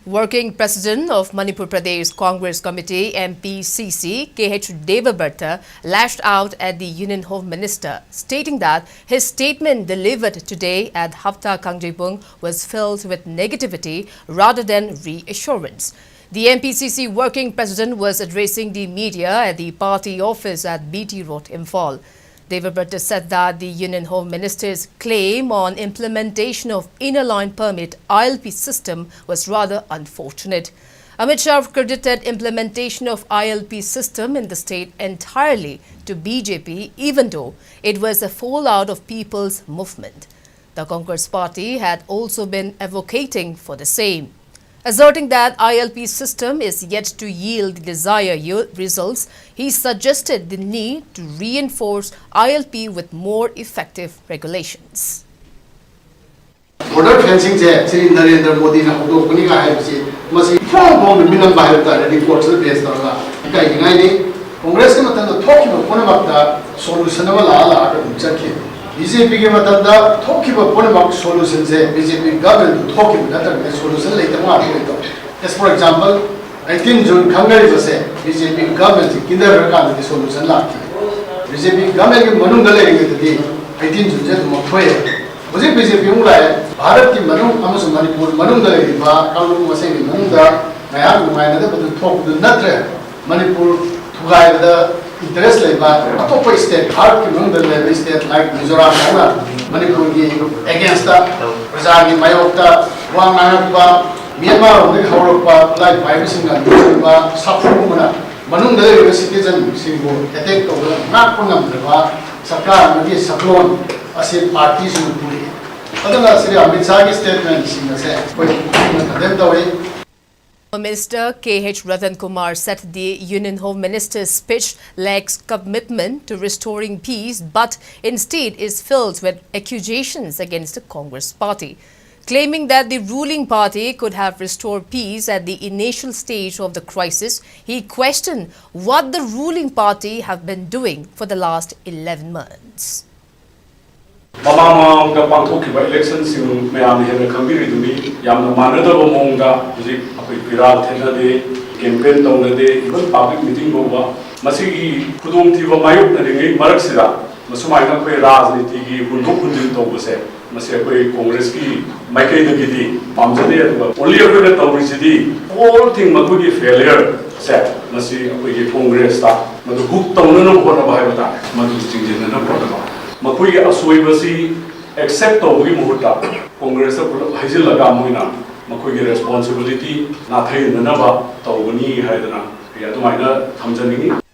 Working President of Manipur Pradesh Congress Committee Mpcc KH Devabrata lashed out at the Union Home Minister, stating that his statement delivered today at Hafta Kangjibung was filled with negativity rather than reassurance. The Mpcc Working President was addressing the media at the party office at BT Road, Imphal. Devabrata said that the Union Home Minister's claim on implementation of Inner Line Permit ILP system was rather unfortunate. Shah credited implementation of ILP system in the state entirely to BJP, even though it was a fallout of people's movement. The Congress party had also been advocating for the same. Asserting that ILP system is yet to yield the desired results, he suggested the need to reinforce ILP with more effective regulations. Border fencing is Sri Narendra Modi na auto kuni ka hai bisi masi form the minimum by the reports based on kai ngai ni Congress ke matan to thoki ba pona bakta solution wala ala ka chakhe BJP के मतलब थोकी बपोन solution से BJP government थोकी मतलब solution लेते हैं आगे तो as for example 18 June खंगरी जैसे BJP government किधर रखा है solution लाती BJP government के मनुष्य गले के तो 18 June से तुम खोए मुझे BJP उंगला है भारत की मनुष्य अमस मणिपुर मनुष्य गले की बात कानून मसे की मनुष्य नया कुमार ने तो थोक नत्र मणिपुर थुगाए the interest like that, top state, hard to remember the state like Mizoram, Manipur against the Razagi, Mayota, Wangapa, Myanmar, Horopa, like Vibration and Sapumana, Manunda citizen, Singo, attack over Napunam, Sakar, Madi Saklon, as in parties in Puri. Other than Mpcc statements in the same. Minister KH Ratan Kumar said the Union Home Minister's speech lacks commitment to restoring peace, but instead is filled with accusations against the Congress party. Claiming that the ruling party could have restored peace at the initial stage of the crisis, he questioned what the ruling party have been doing for the last 11 months. Mama Pangtoki by elections in Mayam had a community, Yamamada Monga, Pirat Tenade, campaign on the day, even public meeting over, Masigi, Pudum Tiva Mayuk, and Maraxida, Masumaka Raz, Nitigi, Pudukun Tobose, Masako Congresski, Makai the Gidi, Pamjade, only a bit of Richidi, all thing Makudi failure, said Masi Congress, but the book Tono Porta, Madu Stingin and a protocol. Makui assuibasi accept of Muhuta, Congress of Hazilagamuna, Makui responsibility, Nathai Nanaba, Tawani Haidana, Yadumina, Tamjani.